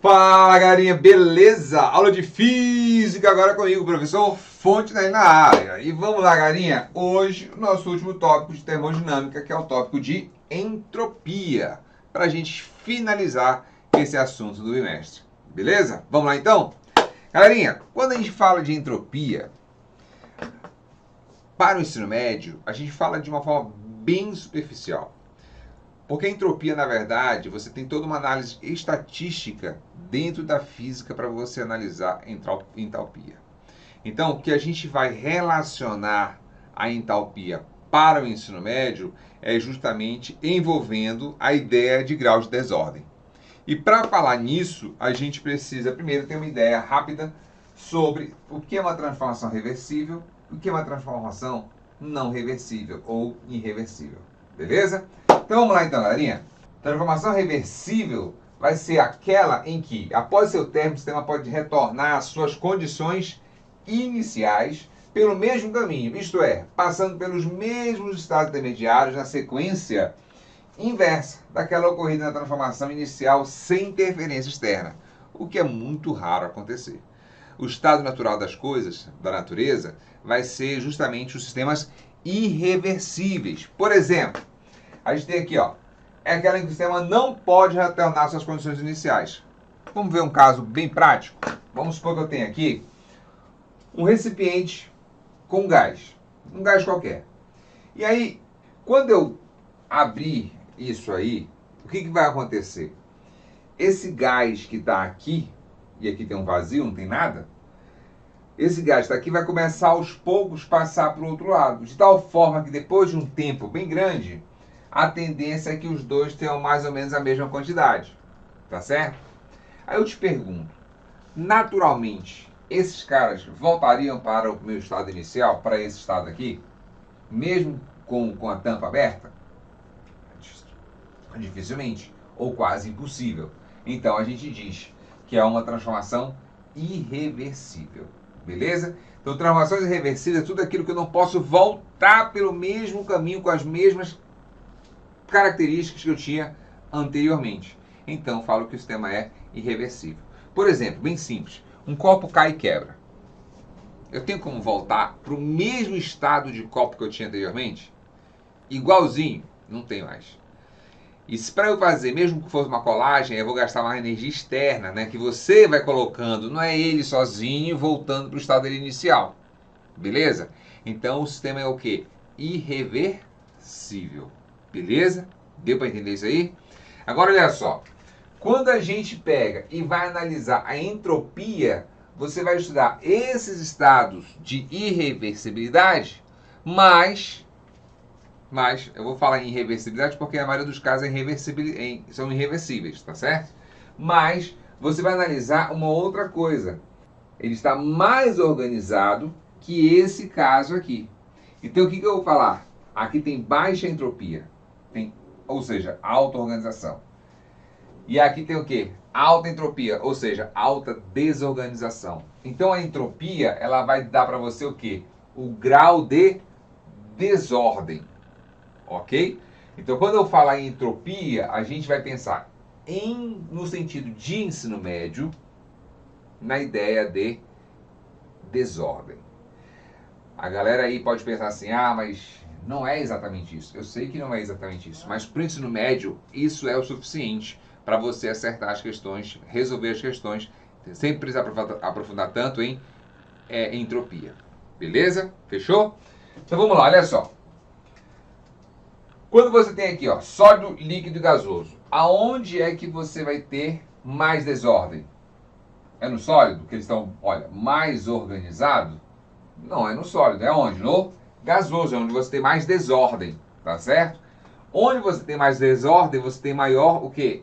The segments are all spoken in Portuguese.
Fala, galerinha, beleza? Aula de física agora comigo, professor Fontenelle na área. E vamos lá, galerinha. Hoje, o nosso último tópico de termodinâmica, que é o tópico de entropia, para a gente finalizar esse assunto do bimestre. Beleza? Vamos lá, então? Galerinha, quando a gente fala de entropia, para o ensino médio, a gente fala de uma forma bem superficial. Porque a entropia, na verdade, você tem toda uma análise estatística dentro da física para você analisar entalpia. Então, o que a gente vai relacionar a entalpia para o ensino médio é justamente envolvendo a ideia de grau de desordem. E para falar nisso, a gente precisa primeiro ter uma ideia rápida sobre o que é uma transformação reversível e o que é uma transformação não reversível ou irreversível. Beleza? Então vamos lá então, galerinha. Transformação reversível vai ser aquela em que, após seu término, o sistema pode retornar às suas condições iniciais pelo mesmo caminho, isto é, passando pelos mesmos estados intermediários na sequência inversa daquela ocorrida na transformação inicial sem interferência externa, o que é muito raro acontecer. O estado natural das coisas, da natureza, vai ser justamente os sistemas irreversíveis. Por exemplo, a gente tem aqui, ó, é aquela em que o sistema não pode retornar às suas condições iniciais. Vamos ver um caso bem prático? Vamos supor que eu tenho aqui um recipiente com gás, um gás qualquer. E aí, quando eu abrir isso aí, o que vai acontecer? Esse gás que está aqui, e aqui tem um vazio, não tem nada, esse gás que está aqui vai começar aos poucos passar para o outro lado, de tal forma que depois de um tempo bem grande, a tendência é que os dois tenham mais ou menos a mesma quantidade. Tá certo? Aí eu te pergunto, naturalmente, esses caras voltariam para o meu estado inicial, para esse estado aqui, mesmo com a tampa aberta? Dificilmente, ou quase impossível. Então a gente diz que é uma transformação irreversível. Beleza? Então, transformações irreversíveis é tudo aquilo que eu não posso voltar pelo mesmo caminho com as mesmas características que eu tinha anteriormente. Então, eu falo que o sistema é irreversível. Por exemplo, bem simples, um copo cai e quebra. Eu tenho como voltar para o mesmo estado de copo que eu tinha anteriormente? Igualzinho? Não tem mais. E se para eu fazer, mesmo que fosse uma colagem, eu vou gastar uma energia externa, né, que você vai colocando, não é ele sozinho voltando para o estado dele inicial. Beleza? Então, o sistema é o quê? Irreversível. Beleza? Deu para entender isso aí? Agora olha só, quando a gente pega e vai analisar a entropia, você vai estudar esses estados de irreversibilidade, mas eu vou falar em irreversibilidade porque a maioria dos casos são irreversíveis, tá certo? Mas você vai analisar uma outra coisa. Ele está mais organizado que esse caso aqui. Então o que eu vou falar? Aqui tem baixa entropia, ou seja, alta organização. E aqui tem o quê? Alta entropia, ou seja, alta desorganização. Então a entropia, ela vai dar para você o quê? O grau de desordem. Ok? Então quando eu falar em entropia, a gente vai pensar no sentido de ensino médio, na ideia de desordem. A galera aí pode pensar assim, mas não é exatamente isso. Eu sei que não é exatamente isso, mas para o ensino médio, isso é o suficiente para você acertar as questões, resolver as questões, sem precisar aprofundar tanto em entropia. Beleza? Fechou? Então vamos lá, olha só. Quando você tem aqui, ó, sólido, líquido e gasoso, aonde é que você vai ter mais desordem? É no sólido, que eles estão, olha, mais organizados? Não, é no sólido. É onde? No gasoso, é onde você tem mais desordem, tá certo? Onde você tem mais desordem, você tem maior o quê?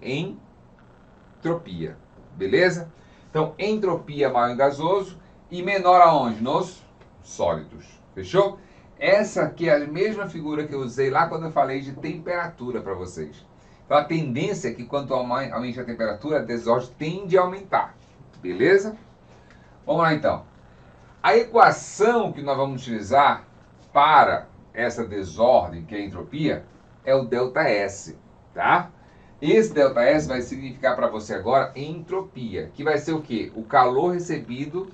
Entropia, beleza? Então, entropia maior em gasoso e menor aonde? Nos sólidos, fechou? Essa aqui é a mesma figura que eu usei lá quando eu falei de temperatura para vocês. Então, a tendência é que quanto aumente a temperatura, a desordem tende a aumentar, beleza? Vamos lá então. A equação que nós vamos utilizar para essa desordem, que é a entropia, é o ΔS, tá? Esse ΔS vai significar para você agora entropia, que vai ser o quê? O calor recebido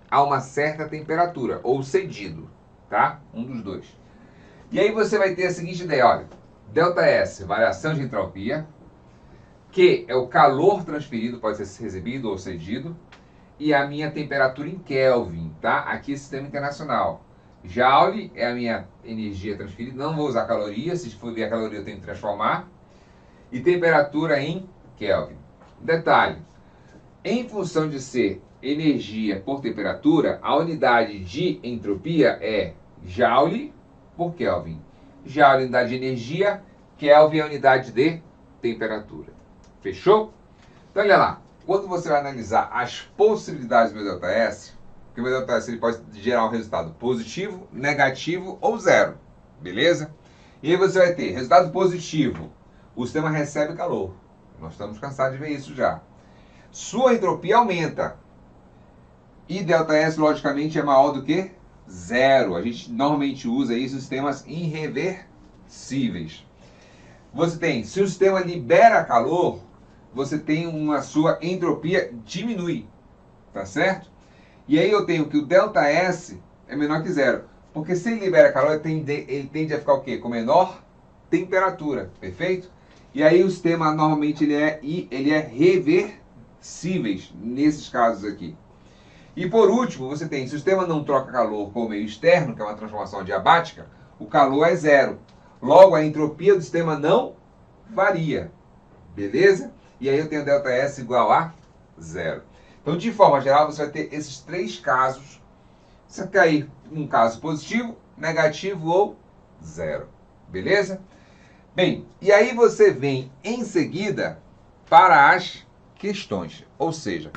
a uma certa temperatura, ou cedido, tá? Um dos dois. E aí você vai ter a seguinte ideia, olha, ΔS, variação de entropia, Q é o calor transferido, pode ser recebido ou cedido, e a minha temperatura em Kelvin, tá? Aqui é sistema internacional. Joule é a minha energia transferida, não vou usar caloria, se for ver a caloria eu tenho que transformar, e temperatura em Kelvin. Detalhe, em função de ser energia por temperatura, a unidade de entropia é Joule por Kelvin. Joule é a unidade de energia, Kelvin é a unidade de temperatura. Fechou? Então olha lá, quando você vai analisar as possibilidades do meu ΔS, porque o meu ΔS ele pode gerar um resultado positivo, negativo ou zero, beleza? E aí você vai ter resultado positivo, o sistema recebe calor. Nós estamos cansados de ver isso já. Sua entropia aumenta. E ΔS, logicamente, é maior do que zero. A gente normalmente usa isso em sistemas irreversíveis. Você tem, se o sistema libera calor, você tem uma sua entropia diminui, tá certo? E aí eu tenho que o ΔS é menor que zero. Porque se ele libera calor, ele tende a ficar o quê? Com menor temperatura, perfeito? E aí o sistema normalmente ele é reversíveis nesses casos aqui. E por último, você tem, se o sistema não troca calor com o meio externo, que é uma transformação adiabática, o calor é zero. Logo, a entropia do sistema não varia, beleza? E aí eu tenho ΔS igual a zero. Então, de forma geral, você vai ter esses três casos. Você cair um caso positivo, negativo ou zero, beleza? Bem, e aí você vem em seguida para as questões. Ou seja,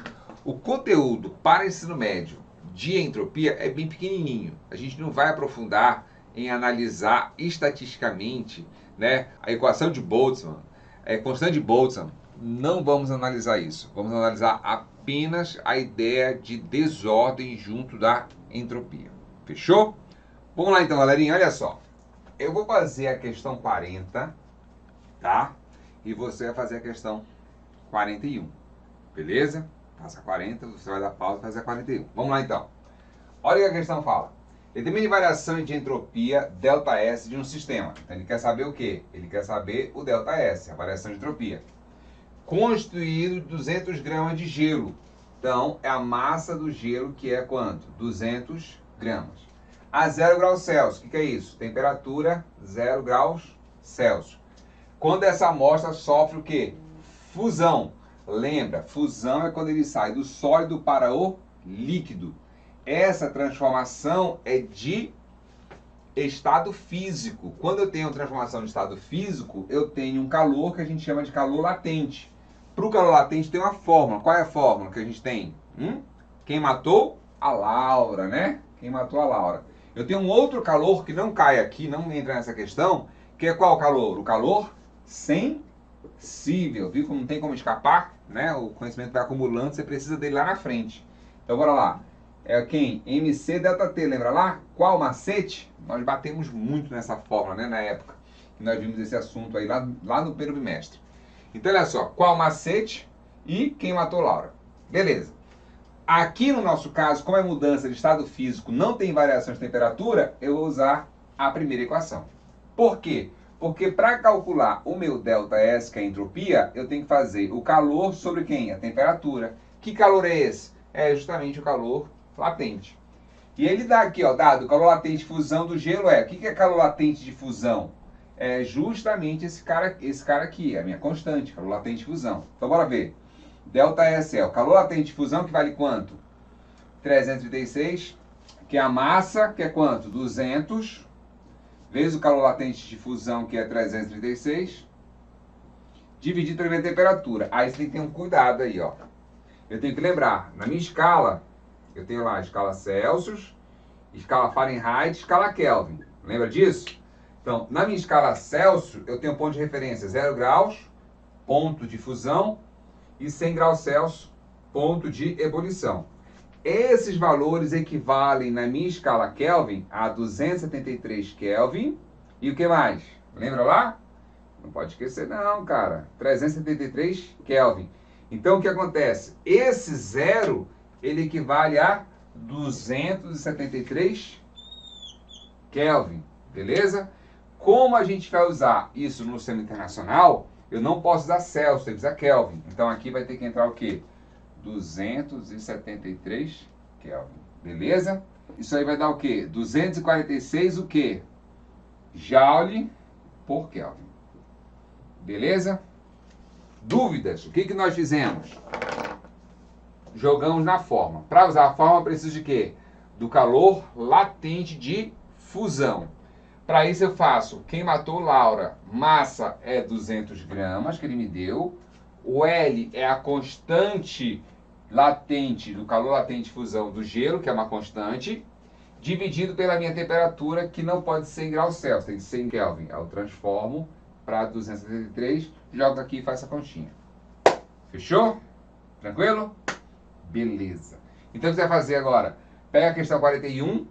o conteúdo para ensino médio de entropia é bem pequenininho. A gente não vai aprofundar em analisar estatisticamente, né, a equação de Boltzmann, a constante de Boltzmann. Não vamos analisar isso. Vamos analisar apenas a ideia de desordem junto da entropia. Fechou? Vamos lá então, galerinha. Olha só. Eu vou fazer a questão 40, tá? E você vai fazer a questão 41. Beleza? Faça 40, você vai dar pausa e fazer a 41. Vamos lá então. Olha o que a questão fala. Determine variação de entropia ΔS de um sistema. Então ele quer saber o quê? Ele quer saber o ΔS, a variação de entropia. Constituído de 200 gramas de gelo. Então é a massa do gelo que é quanto? 200 gramas. A 0 graus Celsius. O que é isso? Temperatura 0 graus Celsius. Quando essa amostra sofre o quê? Fusão. Lembra, fusão é quando ele sai do sólido para o líquido. Essa transformação é de estado físico. Quando eu tenho transformação de estado físico, eu tenho um calor que a gente chama de calor latente. Para o calor latente tem uma fórmula. Qual é a fórmula que a gente tem? Quem matou? A Laura, né? Quem matou a Laura. Eu tenho um outro calor que não cai aqui, não entra nessa questão, que é qual calor? O calor sensível. Viu como não tem como escapar? Né? O conhecimento vai acumulando, você precisa dele lá na frente. Então bora lá. É quem? MC ΔT, lembra lá? Qual macete? Nós batemos muito nessa fórmula, né, na época que nós vimos esse assunto aí lá no primeiro bimestre. Então olha só, qual macete e quem matou Laura. Beleza. Aqui no nosso caso, como é mudança de estado físico, não tem variação de temperatura, eu vou usar a primeira equação. Por quê? Porque para calcular o meu ΔS, que é a entropia, eu tenho que fazer o calor sobre quem? A temperatura. Que calor é esse? É justamente o calor latente. E ele dá aqui, ó, dado o calor latente de fusão do gelo é. O que é calor latente de fusão? É justamente esse cara aqui, a minha constante, calor latente de fusão. Então bora ver. ΔS é o calor latente de fusão, que vale quanto? 336, que é a massa, que é quanto? 200, vezes o calor latente de fusão, que é 336, dividido pela minha temperatura. Aí você tem que ter um cuidado aí, ó. Eu tenho que lembrar, na minha escala, eu tenho lá a escala Celsius, escala Fahrenheit, escala Kelvin. Lembra disso? Então, na minha escala Celsius, eu tenho um ponto de referência 0 graus, ponto de fusão, e 100 graus Celsius, ponto de ebulição. Esses valores equivalem na minha escala Kelvin a 273 Kelvin. E o que mais? Lembra lá? Não pode esquecer não, cara. 373 Kelvin. Então, o que acontece? Esse zero, ele equivale a 273 Kelvin, beleza? Como a gente vai usar isso no sistema internacional, eu não posso usar Celsius, tem que usar Kelvin. Então, aqui vai ter que entrar o quê? 273 Kelvin, beleza? Isso aí vai dar o quê? 246 o quê? Joule por Kelvin. Beleza? Dúvidas? O que que nós fizemos? Jogamos na forma. Para usar a forma, eu preciso de quê? Do calor latente de fusão. Para isso eu faço, quem matou Laura, massa é 200 gramas que ele me deu. O L é a constante latente, do calor latente de fusão do gelo, que é uma constante, dividido pela minha temperatura, que não pode ser em graus Celsius, tem que ser em Kelvin. Eu transformo para 273, jogo aqui e faço a continha. Fechou? Tranquilo? Beleza. Então o que você vai fazer agora? Pega a questão 41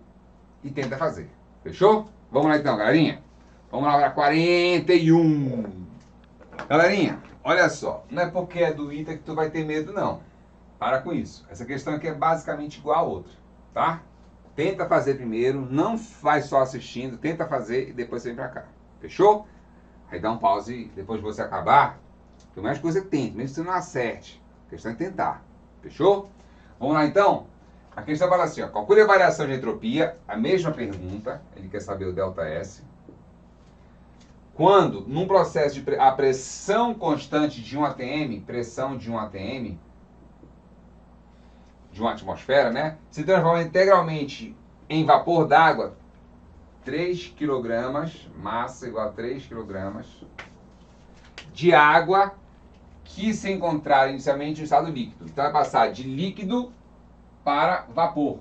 e tenta fazer. Fechou? Vamos lá então, galerinha. Vamos lá para 41. Galerinha, olha só. Não é porque é do ITA que tu vai ter medo, não. Para com isso. Essa questão aqui é basicamente igual a outra, tá? Tenta fazer primeiro, não faz só assistindo, tenta fazer e depois você vem pra cá. Fechou? Aí dá um pause depois de você acabar. Por mais que você tente, mesmo que você não acerte. A questão é tentar. Fechou? Vamos lá então? A questão fala assim, ó, calcule a variação de entropia, a mesma pergunta, ele quer saber o ΔS. Quando, num processo de a pressão constante de 1 atm, pressão de 1 atm, de uma atmosfera, né, se transforma integralmente em vapor d'água, 3 kg, massa igual a 3 kg de água que se encontrar inicialmente no estado líquido. Então vai passar de líquido para vapor.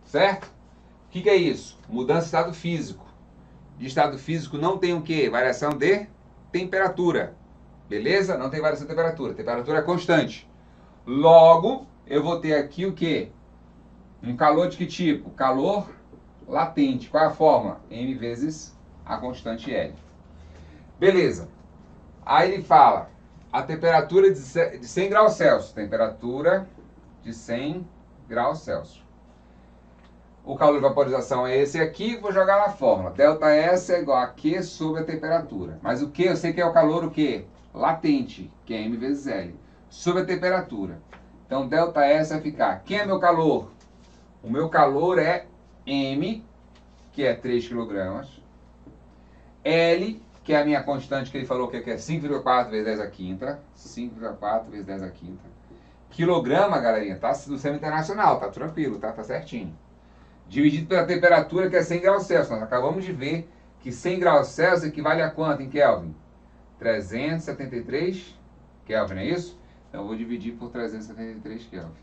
Certo? O que é isso? Mudança de estado físico. De estado físico não tem o quê? Variação de temperatura. Beleza? Não tem variação de temperatura. Temperatura é constante. Logo, eu vou ter aqui o quê? Um calor de que tipo? Calor latente. Qual é a fórmula? M vezes a constante L. Beleza. Aí ele fala a temperatura de 100 graus Celsius. Temperatura de 100 graus Celsius. O calor de vaporização é esse aqui, vou jogar na fórmula. ΔS é igual a Q sobre a temperatura. Mas o Q, eu sei que é o calor o quê? Latente, que é M vezes L. Sobre a temperatura. Então, ΔS vai ficar. Quem é meu calor? O meu calor é M, que é 3 kg. L, que é a minha constante que ele falou que é 5,4 vezes 10 a quinta. 5,4 vezes 10 a quinta. Quilograma, galerinha, tá no sistema internacional, tá tranquilo, tá certinho. Dividido pela temperatura, que é 100 graus Celsius. Nós acabamos de ver que 100 graus Celsius equivale a quanto em Kelvin? 373 Kelvin, não é isso? Então eu vou dividir por 373 Kelvin.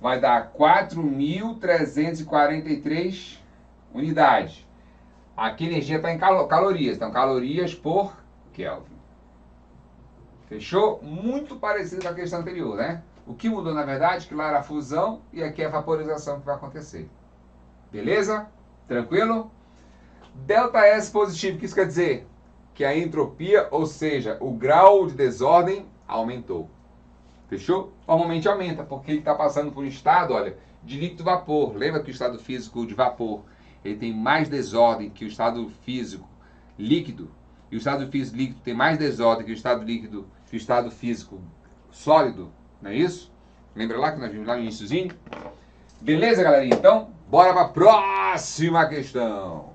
Vai dar 4.343 unidades. Aqui a energia está em calorias. Então, calorias por Kelvin. Fechou? Muito parecido com a questão anterior, né? O que mudou, na verdade, que lá era a fusão e aqui é a vaporização que vai acontecer. Beleza? Tranquilo? ΔS positivo, o que isso quer dizer? Que a entropia, ou seja, o grau de desordem, aumentou. Fechou? Normalmente aumenta, porque ele está passando por um estado, olha, de líquido vapor. Lembra que o estado físico de vapor, ele tem mais desordem que o estado físico líquido. E o estado físico líquido tem mais desordem que o estado líquido, que o estado físico sólido. Não é isso? Lembra lá que nós vimos lá no iniciozinho? Beleza, galerinha? Então, bora para a próxima questão.